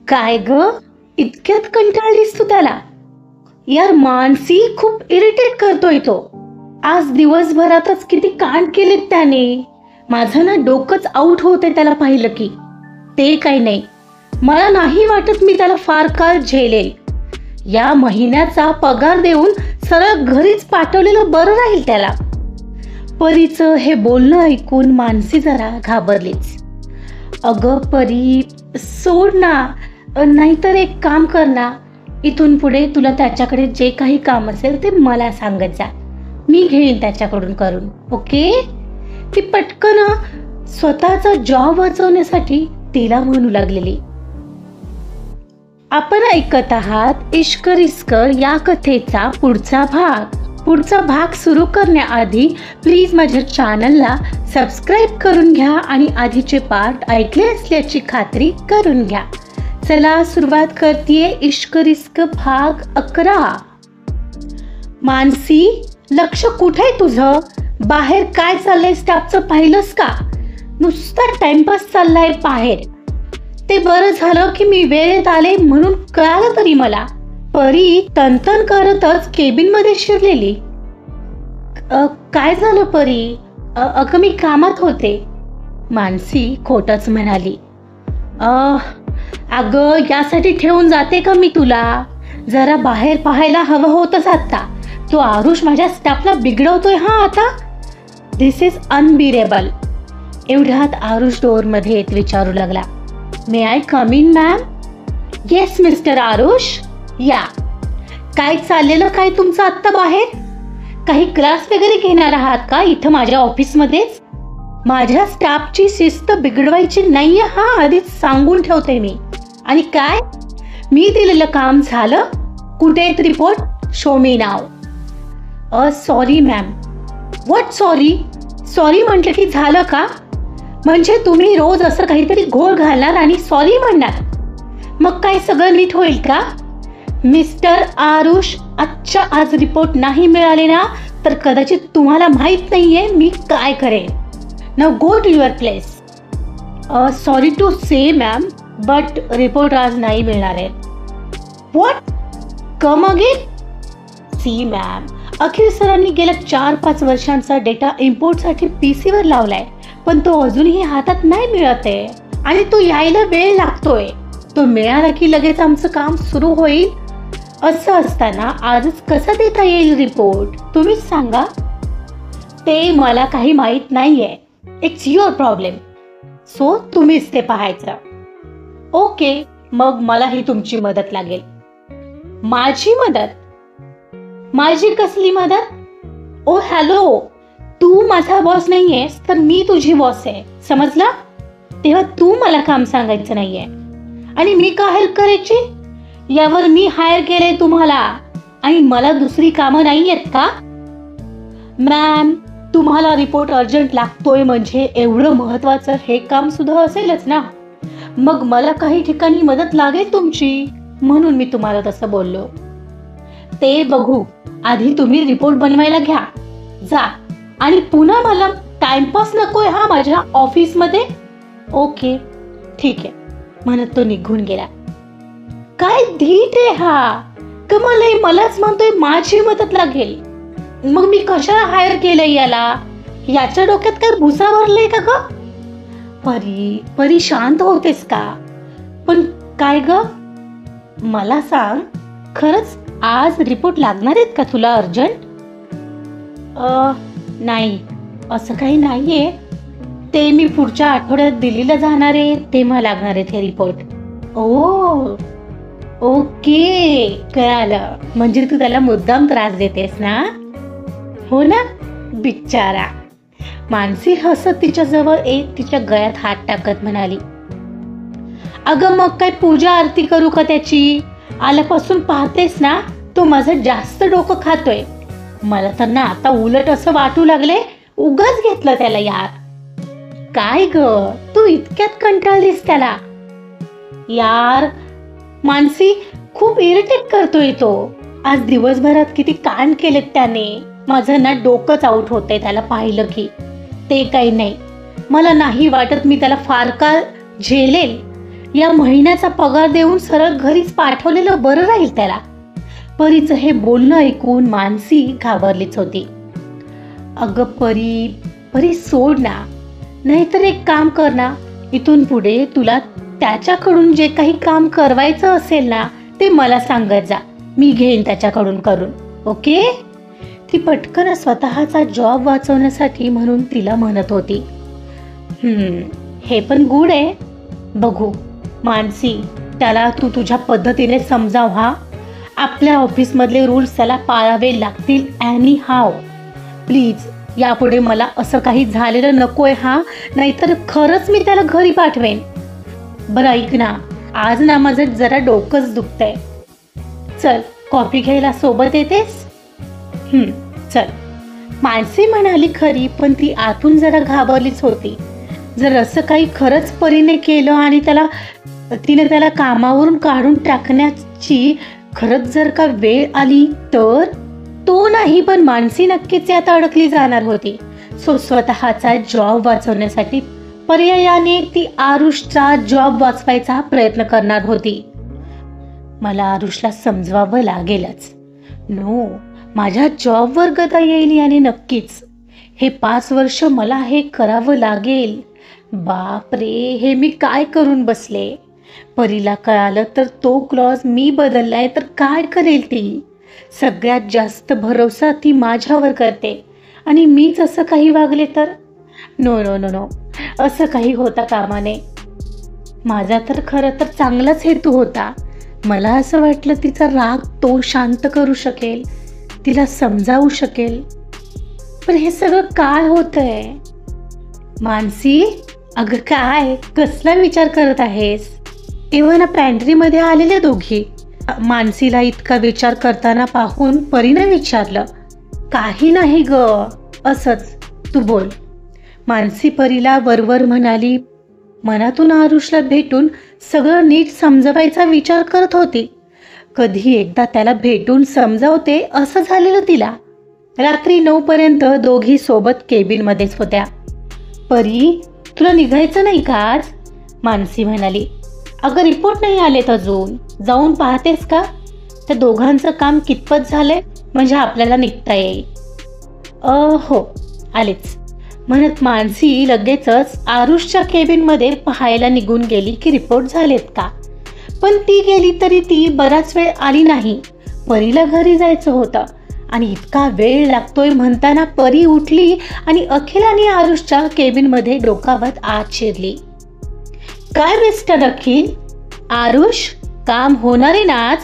काय ग, इतक्यात कंटाळलीस तू त्याला? यार मानसी खूप इरिटेट करतोय तो. आज दिवसभरातच किती कांड केलेत त्याने. माझं ना डोकंच आउट होते त्याला पाहिलं की. ते काही नाही, मला नाही वाटत मी त्याला फार काळ झेलेल. या महिन्याचा पगार देऊन सरळ घरीच पाठवलेलं बरं राहील त्याला. परीचं हे बोलणं ऐकून मानसी जरा घाबरलीच. अगं परी, सोड ना, नाहीतर एक काम कर ना, इथून पुढे तुला त्याच्याकडे जे काही काम असेल ते मला सांगत जा, मी घेईन त्याच्याकडून करून. ओके? ती पटकन स्वतःचा जॉब वाचवण्यासाठी तिला म्हणू लागलेली. आपण ऐकत आहात इश्क रिस्क या कथेचा पुढचा भाग सुरू करण्याआधी प्लीज माझ्या चॅनलला सबस्क्राईब करून घ्या आणि आधीचे पार्ट ऐकले असल्याची खात्री करून घ्या. चला सुरुवात करतेय इश्क रिस्क भाग 11. मानसी, लक्ष कुठे तुझं? बाहेर काय चाललंय स्टाफचं पाहिलंस का? नुसता टाइमपास चाललाय बाहेर. ते बरं झालं की मी वेळेत आले म्हणून कळालं तरी मला. परी तनतन करतच केबिन मध्ये शिरलेली. काय झालं परी? अगं मी कामात होते, मानसी खोटच म्हणाली. अगं यासाठी ठेवून जाते का मी तुला? जरा बाहेर पाहायला हवं होतंच आता. तो आरुष माझ्या स्टाफला बिघडवतोय हा आता. This is unbearable. एवढ्यात आरुष डोअर मध्ये येत विचारू लागला, may I come in ma'am? Yes mister Aarush, या. काय चाललेलं काय तुमचं आत्ता बाहेर? काही क्लास वगैरे घेणार आहात का इथं माझ्या ऑफिसमध्येच? माझ्या स्टाफची शिस्त बिघडवायची नाहीये हा, आधीच सांगून ठेवते मी. आणि काय, मी दिलेलं काम झालं? कुठे आहेत report? Show me now. Sorry ma'am. What sorry? Sorry म्हटलं की झालं का? म्हणजे तुम्ही रोज असं काहीतरी घोळ घालणार आणि सॉरी म्हणणार, मग काय सगळं नीट होईल का? मिस्टर आरुष, आजच्या आज रिपोर्ट नाही मिळाले ना तर कदाचित तुम्हाला माहित नाहीये मी काय करेन. Now go to your place. Sorry to say ma'am, but report आज नाही मिळणार आहे. What? Come again? See ma'am, Akhil सरांनी गेल्या 4-5 वर्षांचा डेटा इम्पोर्टसाठी PC वर लावलाय, पण तो अजूनही हातात नाही मिळत आहे आणि तो यायला वेळ लागतोय. तो मिळाला की लगेच आमचं काम सुरू होईल. असं असताना आजच कसा देता येईल रिपोर्ट? तुम्हीच सांगा. ते मला काही माहित नाहीये. It's your problem. सो तुम्हीच ते पाहायचं. ओके, मग मलाही तुमची मदत लागेल. माझी मदत? माझी कसली मदत? ओ हॅलो, तू माझा बॉस नाहीयेस तर मी तुझी बॉस आहे, समजला? तेव्हा तू मला काम सांगायचं नाहीये. आणि मी का हेल्प करायची? यावर मी हायर केलंय तुम्हाला आणि मला दुसरी कामं नाही आहेत का? मॅम, तुम्हाला रिपोर्ट अर्जंट लागतोय म्हणजे एवढं महत्वाचं हे काम सुद्धा असेलच ना. मग मला काही ठिकाणी मदत लागेल तुमची, म्हणून मी तुम्हाला तसं बोललो. ते बघू, आधी तुम्ही रिपोर्ट बनवायला घ्या, जा. आणि पुन्हा मला टाइमपास नकोय हा माझ्या ऑफिसमध्ये. ओके ठीक आहे, म्हणत तो निघून गेला. काय धीट आहे हा, कमाल आहे. मलाच म्हणतोय माझी मदत लागेल. मग मी कशाला हायर केलंय याला? याच्या डोक्यात काय भुसा भरलंय का ग? परी शांत होतेस का? पण काय ग, मला सांग, खरंच आज रिपोर्ट लागणार आहेत का तुला अर्जंट? नाही, असं काही नाहीये. ते मी पुढच्या आठवड्यात दिल्लीला जाणार आहे तेव्हा लागणार आहेत हे रिपोर्ट. ओ ओके, कळालं. म्हणजे तू त्याला मुद्दाम त्रास देतेस ना? हो ना, बिचारा. मानसी हसत तिच्या जवळ एक तिच्या गळ्यात हात टाकत म्हणाली, अगं मग काय पूजा आरती करू का त्याची? आल्यापासून पाहतेस ना, तो माझं जास्त डोकं खातोय. मला तर ना आता उलट असं वाटू लागले, उगाच घेतलं त्याला यार. काय ग, तू इतक्यात कंटाळलीस त्याला? यार मानसी, खूप इरिटेट करतोय तो. आज दिवसभरात किती कांड केलेत त्याने. माझं ना डोकंच आउट होतंय त्याला पाहिलं की. ते काही नाही, मला नाही वाटत मी त्याला फार काळ झेलेल. या महिन्याचा पगार देऊन सरळ घरीच पाठवलेलं बरं राहील त्याला. परीचं हे बोलणं ऐकून मानसी घाबरलीच होती. अगं परी, परी सोड ना, नाहीतर एक काम कर ना, इथून पुढे तुला त्याच्याकडून जे काही काम करवायचं असेल ना ते मला सांगत जा, मी घेईन त्याच्याकडून करून, ओके? ती पटकन स्वतःचा जॉब वाचवण्यासाठी म्हणून तिला म्हणत होती. हे पण गुड आहे. बघू मानसी, त्याला तू तुझ्या पद्धतीने समजाव हा. आपल्या ऑफिसमधले रूल्स त्याला पाळावे लागतील एनी हाव. प्लीज यापुढे मला असं काही झालेलं नकोय हा, नाहीतर खरंच मी त्याला घरी पाठवेन. बरं ऐक ना, आज ना माझं जरा डोकंच दुखतंय. चल कॉफी घ्यायला सोबत येतेस? चल. मानसी म्हणाली खरी, पण ती आतून जरा घाबरलीच होती. जर असं काही खरंच परीने केलं आणि तिने त्याला कामावरून काढून टाकण्याची खरंच जर का वेळ आली तर? तो नाही, पण मानसी नक्कीच यात अडकली जाणार होती. स्वतःचा जॉब वाचवण्यासाठी पर्यायाने ती आरुषचा जॉब वाचवायचा प्रयत्न करणार होती. मला आरुषला समजवावं लागेलच. नो, माझ्या जॉबवर गदा येईल याने नक्कीच. हे 5 वर्ष मला हे करावं लागेल. बाप रे, हे मी काय करून बसले. परीला कळालं तर तो क्लॉज मी बदललाय तर काय करेल ती? सगळ्यात जास्त भरोसा ती माझ्यावर करते आणि मीच असं काही वागले तर? नो नो नो नो, असं काही होता कामा नये. माझा तर खरं तर चांगलाच हेतू होता. मला असं वाटलं तिचा राग तो शांत करू शकेल, तिला समजावू शकेल. पण हे सगळं काय होतंय? मानसी, अगं काय, कसला विचार करत आहेस? तेव्हा ना पॅन्ट्रीमध्ये आलेल्या दोघी. मानसीला इतका विचार करताना पाहून परीनं विचारलं. काही नाही ग, असंच, तू बोल. मानसी परीला वरवर म्हणाली. मनातून आरुषला भेटून सगळं नीट समजवायचा विचार करत होती. कधी एकदा त्याला भेटून समजावते असं झालेलं तिला. रात्री 9 पर्यंत दोघी सोबत केबिनमध्येच होत्या. परी, तुला निघायचं नाही का आज? मानसी म्हणाली. अगं रिपोर्ट नाही आलेत अजून, जाऊन पाहतेस का? त्या दोघांचं काम कितपत झालंय म्हणजे आपल्याला निघता येईल. हो आलेच, म्हणत मानसी लगेचच आरुषच्या केबिनमध्ये पाहायला निघून गेली की रिपोर्ट झालेत का. पण ती गेली तरी ती बराच वेळ आली नाही. परीला घरी जायचं होतं आणि इतका वेळ लागतोय म्हणताना परी उठली आणि अखिल आणि आरुषच्या केबिनमध्ये डोकावत आत शिरली. काय मिस्टर अखिल? आरुष, काम होणार आहे ना आज?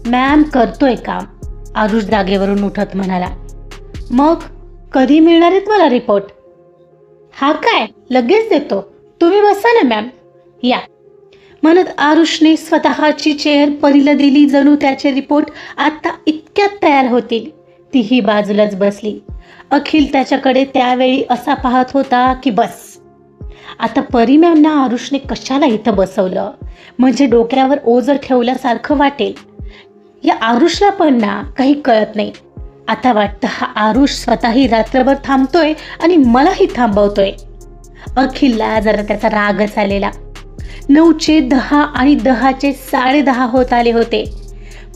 मॅम करतोय काम, आरुष जागेवरून उठत म्हणाला. मग कधी मिळणार आहेत मला रिपोर्ट? हा काय, लगेच देतो, तुम्ही बसा ना मॅम, या. म्हणत आरुषने स्वतःची चेअर परीला दिली, जणू त्याचे रिपोर्ट आता इतक्यात तयार होतील. तीही बाजूलाच बसली. अखिल त्याच्याकडे त्यावेळी असा पाहत होता की बस आता परी मॅमना आरुषने कशाला इथं बसवलं, म्हणजे डोक्यावर ओझं ठेवल्यासारखं वाटेल. या आरुषला पण ना काही कळत नाही. आता वाटतं हा आरुष स्वतःही रात्रभर थांबतोय आणि मलाही थांबवतोय. अखिलला जरा त्याचा रागच आलेला. 9चे 10 आणि 10चे 10:30 होत आले होते.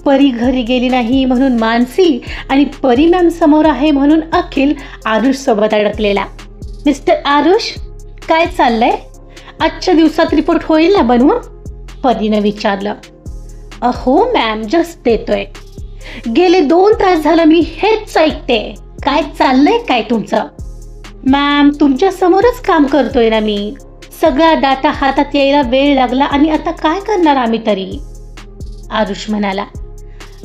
परी घरी गेली नाही म्हणून मानसी आणि परी मॅम समोर आहे म्हणून अखिल आरुष सोबत अडकलेला. मिस्टर आरुष, काय चाललंय? आजच्या दिवसात रिपोर्ट होईल ना बनवून? परीनं विचारलं. हो मॅम, जस्ट देतोय. गेले 2 तास झालं मी हेच ऐकते. काय चाललंय काय तुमचं? मॅम, तुमच्या समोरच काम करतोय ना मी. सगळा डाटा हातात यायला वेळ लागला आणि आता काय करणार आम्ही तरी? आरुष म्हणाला.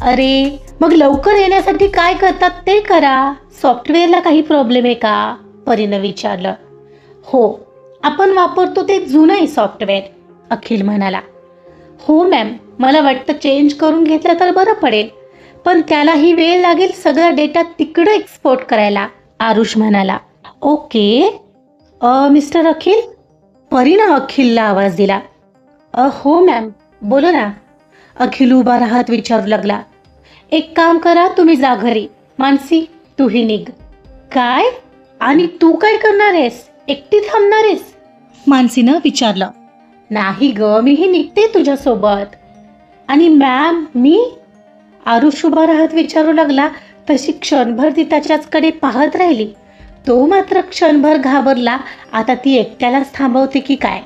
अरे मग लवकर येण्यासाठी काय करतात ते करा. सॉफ्टवेअरला काही प्रॉब्लेम आहे का? परीनं विचारलं. हो, आपण वापरतो ते जुनं सॉफ्टवेअर, अखिल म्हणाला. हो मॅम, मला वाटतं चेंज करून घेतलं तर बरं पडेल, पण त्यालाही वेळ लागेल सगळा डेटा तिकडं एक्सपोर्ट करायला, आरुष म्हणाला. ओके. मिस्टर अखिल? परीनं अखिलला आवाज दिला. हो मॅम, बोला ना. अखिल उभा राहत विचारू लागला. एक काम करा, तुम्ही जा घरी. मानसी, तूही निघ. काय? आणि तू काय करणार आहेस? एकटी थांबणार आहेस? मानसीनं विचारलं. नाही ग, मीही निघते तुझ्यासोबत. आणि मॅम मी? आरुष उभा राहत विचारू लागला. तशी क्षणभर ती त्याच्याचकडे पाहत राहिली. तो मात्र क्षणभर घाबरला. आता ती एकट्यालाच थांबवते की काय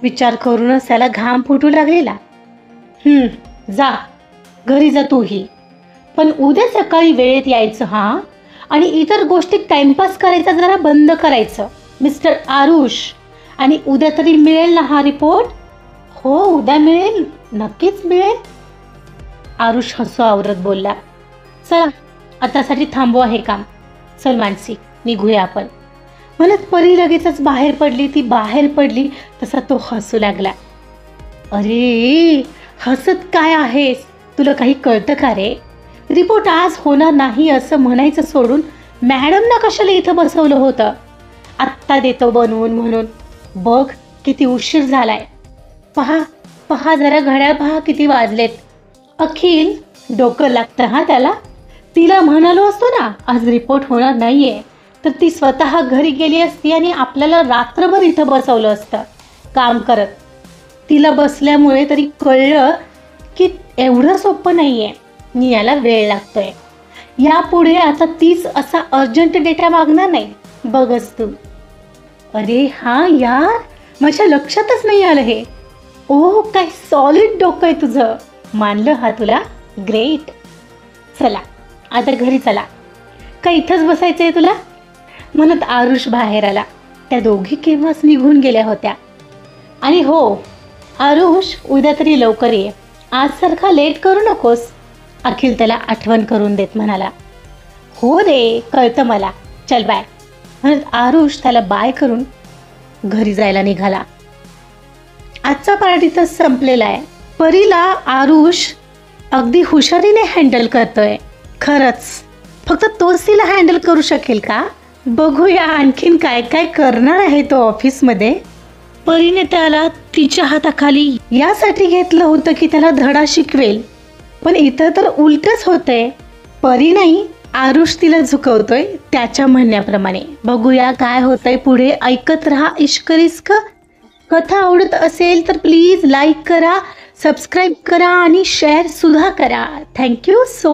विचार करूनच त्याला घाम फुटू लागलेला. जा घरी जा तूही, पण उद्या सकाळी वेळेत यायचं हा. आणि इतर गोष्टी टाइमपास करायचा जरा बंद करायचं मिस्टर आरुष. आणि उद्या तरी मिळेल ना हा रिपोर्ट? हो उद्या मिळेल, नक्कीच मिळेल. आरुष हसू आवरत बोलला. चला आतासाठी थांबवा हे काम. चल मानसी निघूया आपण. म्हणत परी लगेचच बाहेर पडली. ती बाहेर पडली तसा तो हसू लागला. अरे हसत काय आहेस, तुला काही कळतं का रे? रिपोर्ट आज होणार नाही असं म्हणायचं सोडून मॅडमना कशाला इथं बसवलं होतं? आत्ता देतो बनवून म्हणून. बघ किती उशीर झालाय. पहा पहा जरा घड्याळ पहा किती वाजलेत. अखिल डोकं लागतं हा त्याला. तिला म्हणालो असतो ना आज रिपोर्ट होणार नाहीये, तर ती स्वतः घरी गेली असती आणि आपल्याला रात्रभर इथं बसवलं असतं काम करत. तिला बसल्यामुळे तरी कळलं की एवढं सोपं नाहीये, याला वेळ लागतोय. यापुढे आता तीच असा अर्जंट डेटा मागणार नाही, बघच तू. अरे हां यार, माझ्या लक्षातच नाही आलं हे. ओह काय सॉलिड डोकं आहे तुझं. मानलं हा तुला, ग्रेट. चला आता घरी चला. का इथंच बसायचं आहे तुला? म्हणत आरुष बाहेर आला. त्या दोघी केव्हाच निघून गेल्या होत्या. आणि हो आरुष उद्या तरी लवकर ये, आजसारखा लेट करू नकोस, अखिल त्याला आठवण करून देत म्हणाला. हो रे कळतं मला, चल बाय. म्हणत आरुष त्याला बाय करून घरी जायला निघाला. आजचा पार्ट इथंच संपलेला आहे. परीला आरुष अगदी हुशारीने हँडल करतोय. खरंच फक्त तोच तिला हँडल करू शकेल का? बघूया आणखीन काय काय करणार आहे तो ऑफिसमध्ये. परीने त्याला तिच्या हाताखाली यासाठी घेतलं होतं की त्याला धडा शिकवेल, पण इथं तर उलटच होतंय. परी नाही आरुष तिला झुकवतोय त्याच्या म्हणण्याप्रमाणे. बघूया काय होतंय पुढे. ऐकत रहा इश्क रिस्क. कथा आवडत असेल तर प्लीज लाईक करा, सबस्क्राईब करा आणि शेअर सुद्धा करा. Thank you so